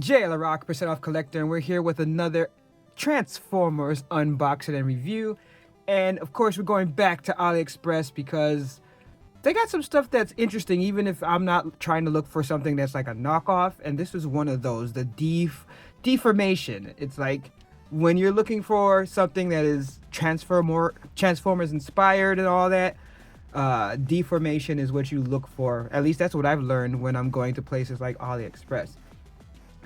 JLA Rock percent off collector, and we're here with another Transformers unboxing and review. And of course, we're going back to AliExpress because they got some stuff that's interesting, even if I'm not trying to look for something that's like a knockoff. And this is one of those, the deformation. It's like when you're looking for something that is Transformers inspired and all that, deformation is what you look for. At least that's what I've learned when I'm going to places like AliExpress.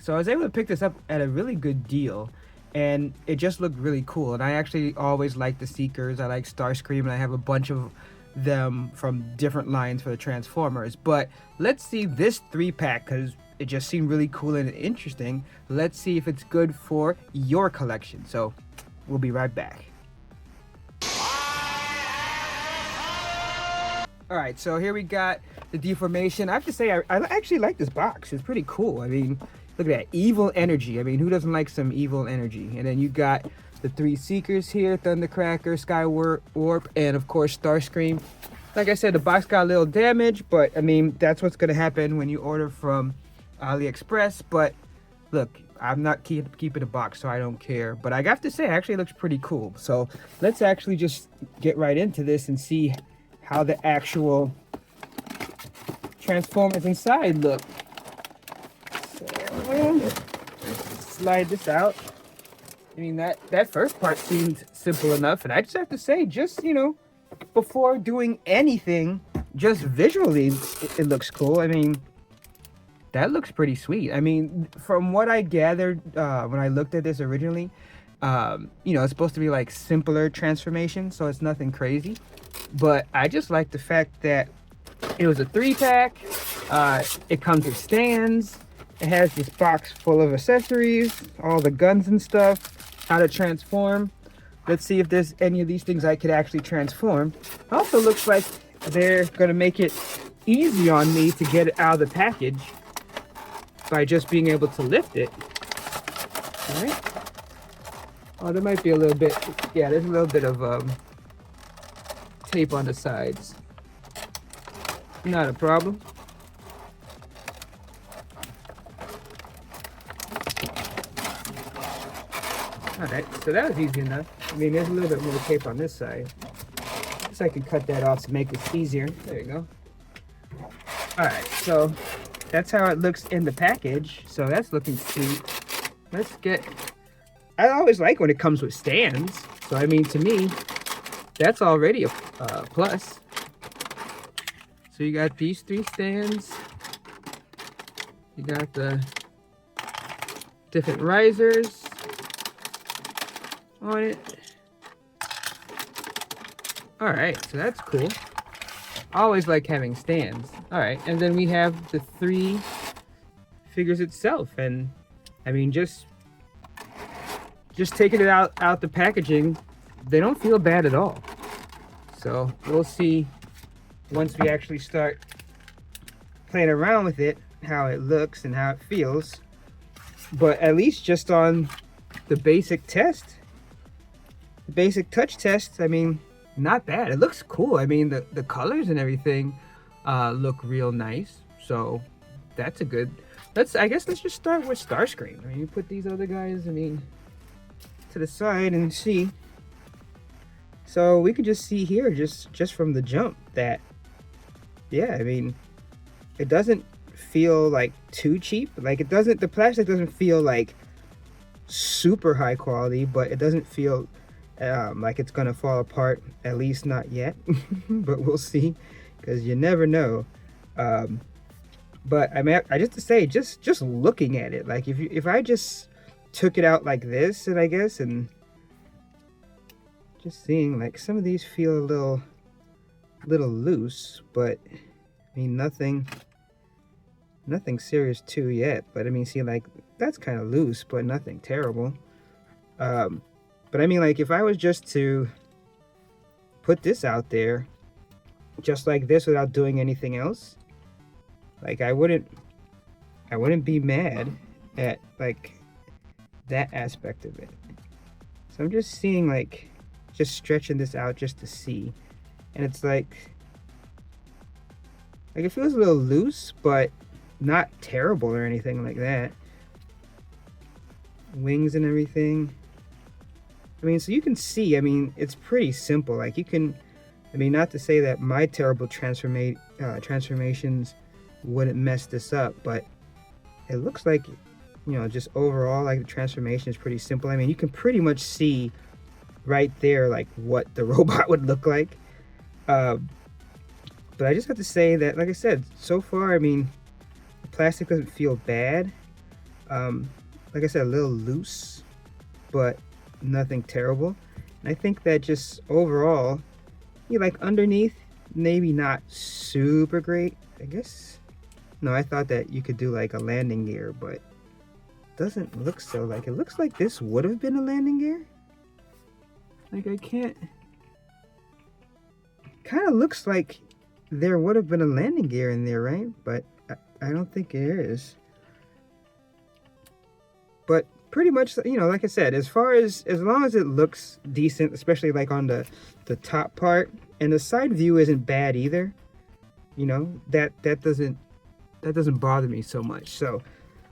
So I was able to pick this up at a really good deal, and it just looked really cool. And I actually always like the Seekers. I like Starscream, and I have a bunch of them from different lines for the Transformers. But let's see this 3-pack, because it just seemed really cool and interesting. Let's see if it's good for your collection. So we'll be right back. Alright, so here we got the deformation. I have to say, I actually like this box. It's pretty cool. I mean, look at that, evil energy. I mean, who doesn't like some evil energy? And then you got the 3 Seekers here, Thundercracker, Skywarp, and of course Starscream. Like I said, the box got a little damage, but I mean, that's what's gonna happen when you order from AliExpress. But look, I'm not keeping a box, so I don't care. But I have to say, actually, it looks pretty cool. So let's actually just get right into this and see how the actual Transformers inside look. So, slide this out. I mean, that first part seemed simple enough, and I just have to say, just, you know, before doing anything, just visually, it looks cool. I mean, that looks pretty sweet. I mean, from what I gathered when I looked at this originally, you know, it's supposed to be like simpler transformation, so it's nothing crazy. But I just like the fact that it was a 3-pack. It comes with stands. It has this box full of accessories, all the guns and stuff, how to transform. Let's see if there's any of these things I could actually transform. It also looks like they're going to make it easy on me to get it out of the package by just being able to lift it. All right. Oh, there might be a little bit, yeah, there's a little bit of tape on the sides. Not a problem. Alright, so that was easy enough. I mean, there's a little bit more tape on this side. I guess I can cut that off to make it easier. There you go. Alright, so that's how it looks in the package. So that's looking sweet. Let's get... I always like when it comes with stands. So, I mean, to me, that's already a plus. So you got these 3 stands. You got the different risers on it. All right, so that's cool. I always like having stands. All right, and then we have the 3 figures itself, and I mean, just taking it out the packaging, they don't feel bad at all. So we'll see once we actually start playing around with it, how it looks and how it feels. But at least just on the basic test, the basic touch test, I mean, not bad. It looks cool. I mean, the colors and everything look real nice. So that's a good, I guess let's just start with Starscream. I mean, you put these other guys, I mean, to the side and see. So we could just see here, just from the jump, that, yeah, I mean, it doesn't feel like too cheap. Like, it doesn't, the plastic doesn't feel like super high quality, but it doesn't feel like it's gonna fall apart, at least not yet. But we'll see, because you never know. But I mean, I just to say, just looking at it, like if I just took it out like this, and I guess, and just seeing, like, some of these feel a little loose, but I mean, nothing serious too yet. But I mean, see, like, that's kind of loose, but nothing terrible. But I mean, like, if I was just to put this out there just like this without doing anything else, like, I wouldn't be mad at, like, that aspect of it. So I'm just seeing, like, just stretching this out just to see, and it's like it feels a little loose, but not terrible or anything like that. wings and everything. I mean, so you can see, I mean, it's pretty simple. Like you can, I mean, not to say that my terrible transformations wouldn't mess this up, but it looks like, you know, just overall, like the transformation is pretty simple. I mean, you can pretty much see right there, like what the robot would look like. But I just have to say that, like I said, so far, I mean, the plastic doesn't feel bad. Like I said, a little loose, but nothing terrible. And I think that just overall, you like underneath, maybe not super great, I guess. No, I thought that you could do like a landing gear, but doesn't look so. Like it looks like this would have been a landing gear. Like I can't, kind of looks like there would have been a landing gear in there, right? But I don't think there is. But pretty much, you know, like I said, as long as it looks decent, especially like on the top part, and the side view isn't bad either, you know, that doesn't bother me so much. So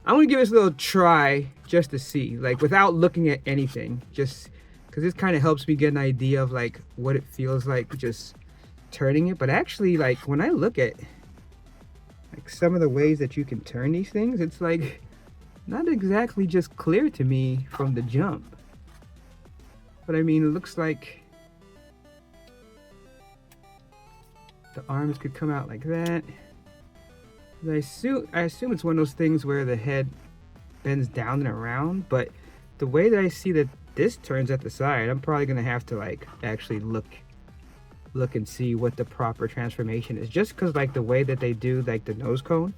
I'm gonna give this a little try just to see, like without looking at anything, just because this kind of helps me get an idea of like what it feels like just turning it. But actually, like when I look at like some of the ways that you can turn these things, it's like not exactly just clear to me from the jump. But I mean, it looks like the arms could come out like that. I assume it's one of those things where the head bends down and around, but the way that I see that this turns at the side, I'm probably gonna have to like actually look and see what the proper transformation is, just because like the way that they do like the nose cone,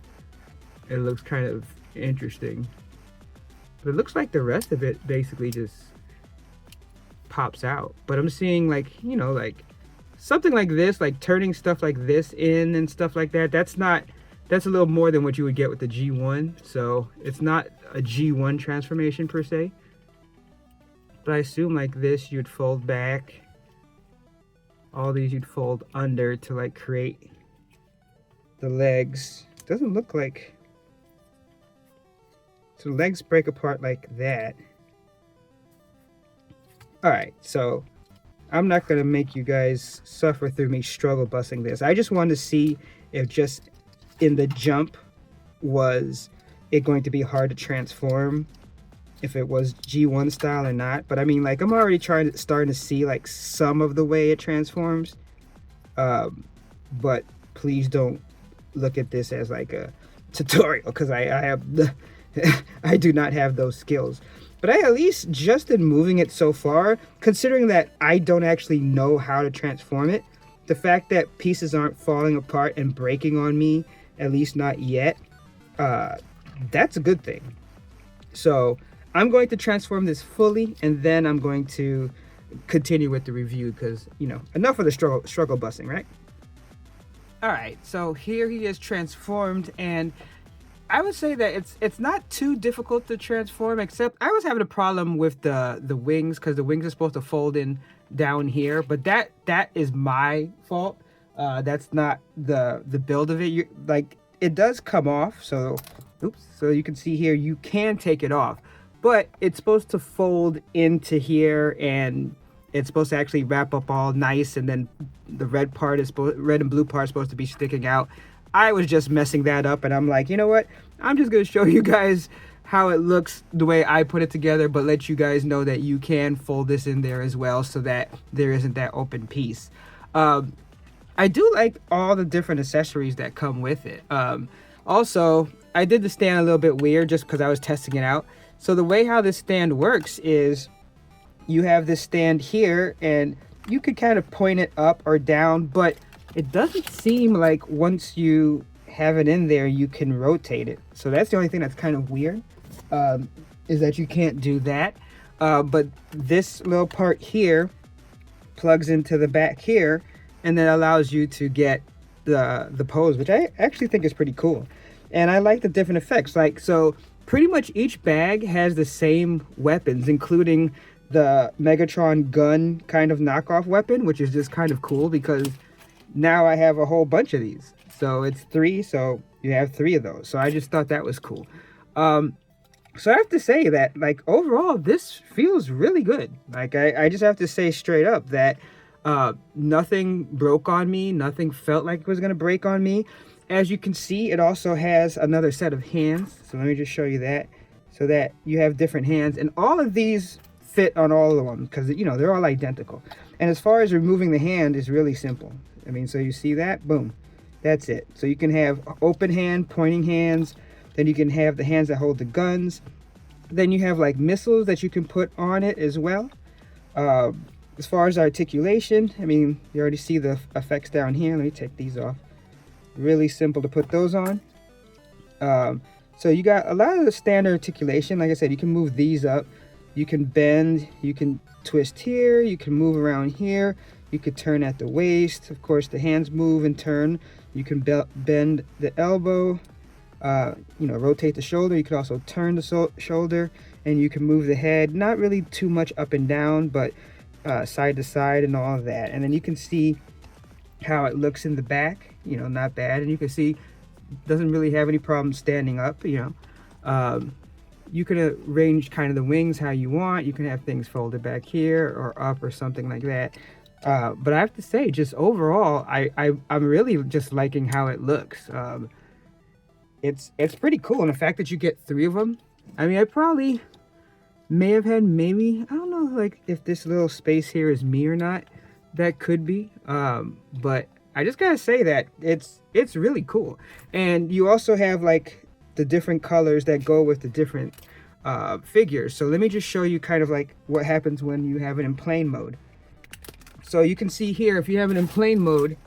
it looks kind of interesting. But it looks like the rest of it basically just pops out. But I'm seeing like, you know, like something like this, like turning stuff like this in and stuff like that, that's a little more than what you would get with the G1. So it's not a G1 transformation per se. But I assume like this you'd fold back. All these you'd fold under to like create the legs. Doesn't look like, so the legs break apart like that. Alright, so I'm not gonna make you guys suffer through me struggle busting this. I just wanted to see if just in the jump was it going to be hard to transform, if it was G1 style or not. But I mean, like I'm already starting to see like some of the way it transforms, but please don't look at this as like a tutorial, because I have I do not have those skills. But I at least, just in moving it so far, considering that I don't actually know how to transform it, the fact that pieces aren't falling apart and breaking on me, at least not yet, that's a good thing. So I'm going to transform this fully, and then I'm going to continue with the review, because, you know, enough of the struggle busting, right? All right, so here he is transformed, and I would say that it's not too difficult to transform, except I was having a problem with the wings, because the wings are supposed to fold in down here, but that is my fault. That's not the build of it. Like it does come off, so oops, so you can see here you can take it off, but it's supposed to fold into here, and it's supposed to actually wrap up all nice, and then the red and blue part is supposed to be sticking out. I was just messing that up, and I'm like, you know what? I'm just gonna show you guys how it looks the way I put it together, but let you guys know that you can fold this in there as well, so that there isn't that open piece. I do like all the different accessories that come with it. Also, I did the stand a little bit weird just because I was testing it out. So the way how this stand works is you have this stand here, and you could kind of point it up or down, but it doesn't seem like once you have it in there, you can rotate it. So that's the only thing that's kind of weird, is that you can't do that. But this little part here plugs into the back here, and then allows you to get the pose, which I actually think is pretty cool. And I like the different effects. Like, so pretty much each bag has the same weapons, including the Megatron gun kind of knockoff weapon, which is just kind of cool because now I have a whole bunch of these. So it's 3, so you have 3 of those. So I just thought that was cool. So I have to say that, like, overall, this feels really good. Like, I just have to say straight up that nothing broke on me. Nothing felt like it was going to break on me. As you can see, it also has another set of hands. So let me just show you that, so that you have different hands. And all of these fit on all of them because, you know, they're all identical. And as far as removing the hand is really simple. I mean, so you see that? Boom. That's it. So you can have open hand, pointing hands. Then you can have the hands that hold the guns. Then you have like missiles that you can put on it as well. As far as articulation, I mean, you already see the effects down here. Let me take these off. Really simple to put those on. So you got a lot of the standard articulation. Like I said, you can move these up. You can bend. You can twist here. You can move around here. You could turn at the waist. Of course, the hands move and turn. You can bend the elbow. You know, rotate the shoulder. You could also turn the shoulder, and you can move the head. Not really too much up and down, but side to side and all of that. And then you can see how it looks in the back. You know, not bad. And you can see doesn't really have any problem standing up. You know, you can arrange kind of the wings how you want. You can have things folded back here or up or something like that. But I have to say, just overall, I'm really just liking how it looks. It's pretty cool, and the fact that you get 3 of them. I mean, I probably may have had maybe, I don't know, like if this little space here is me or not. That could be, but I just gotta say that it's really cool. And you also have like the different colors that go with the different figures. So let me just show you kind of like what happens when you have it in plane mode. So you can see here, if you have it in plane mode,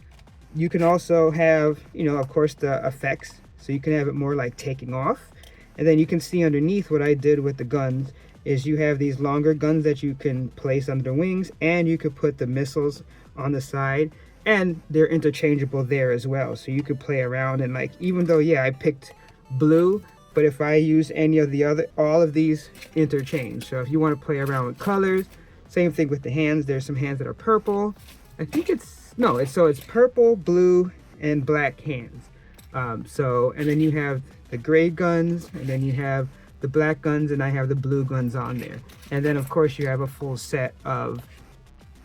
you can also have, you know, of course, the effects. So you can have it more like taking off. And then you can see underneath what I did with the guns is you have these longer guns that you can place under the wings, and you could put the missiles on the side, and they're interchangeable there as well. So you could play around, and like, even though, yeah, I picked blue, but if I use any of the other, all of these interchange. So if you want to play around with colors, same thing with the hands. There's some hands that are purple. I think it's purple, blue, and black hands. And then you have the gray guns, and then you have the black guns, and I have the blue guns on there. And then of course you have a full set of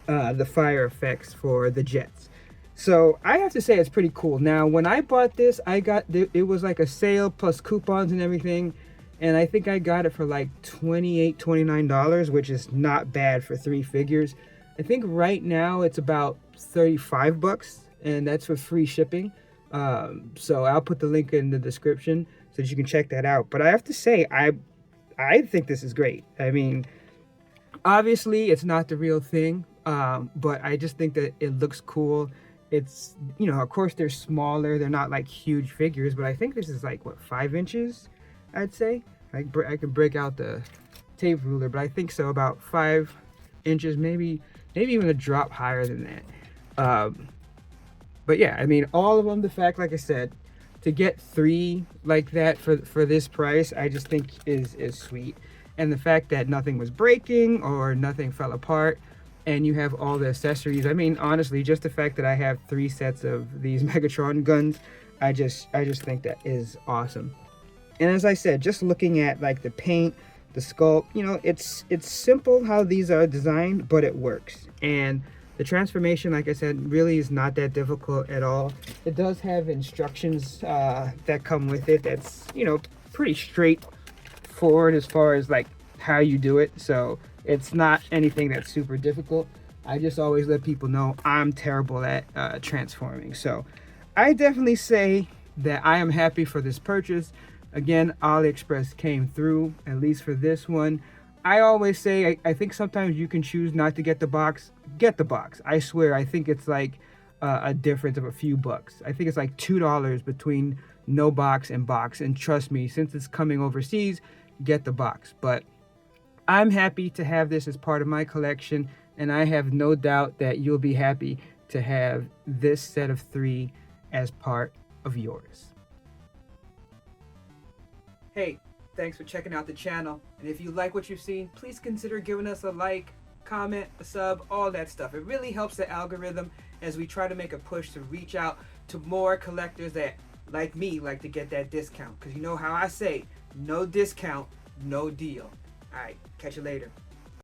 the fire effects for the jets. So I have to say it's pretty cool. Now when I bought this, it was like a sale plus coupons and everything, and I think I got it for like $28-$29, which is not bad for 3 figures. I think right now it's about 35 bucks, and that's for free shipping. So I'll put the link in the description so that you can check that out. But I have to say, I think this is great. I mean, obviously it's not the real thing, but I just think that it looks cool. It's, you know, of course they're smaller. They're not like huge figures, but I think this is like, what, 5 inches, I'd say. I can break out the tape ruler, but I think so, about 5 inches, maybe even a drop higher than that. But yeah, I mean, all of them, the fact, like I said, to get 3 like that for this price, I just think is sweet. And the fact that nothing was breaking or nothing fell apart, and you have all the accessories. I mean, honestly, just the fact that I have 3 sets of these Megatron guns, I just think that is awesome. And as I said, just looking at like the paint, the sculpt, you know, it's simple how these are designed, but it works. And the transformation, like I said, really is not that difficult at all. It does have instructions that come with it that's, you know, pretty straightforward as far as like how you do it. So it's not anything that's super difficult. I just always let people know I'm terrible at transforming. So I definitely say that I am happy for this purchase. Again, AliExpress came through, at least for this one. I always say, I think sometimes you can choose not to get the box. Get the box. I swear, I think it's like a difference of a few bucks. I think it's like $2 between no box and box. And trust me, since it's coming overseas, get the box. But I'm happy to have this as part of my collection, and I have no doubt that you'll be happy to have this set of 3 as part of yours. Hey, thanks for checking out the channel, and if you like what you've seen, please consider giving us a like, comment, a sub, all that stuff. It really helps the algorithm as we try to make a push to reach out to more collectors that, like me, like to get that discount. Because you know how I say, no discount, no deal. All right, catch you later.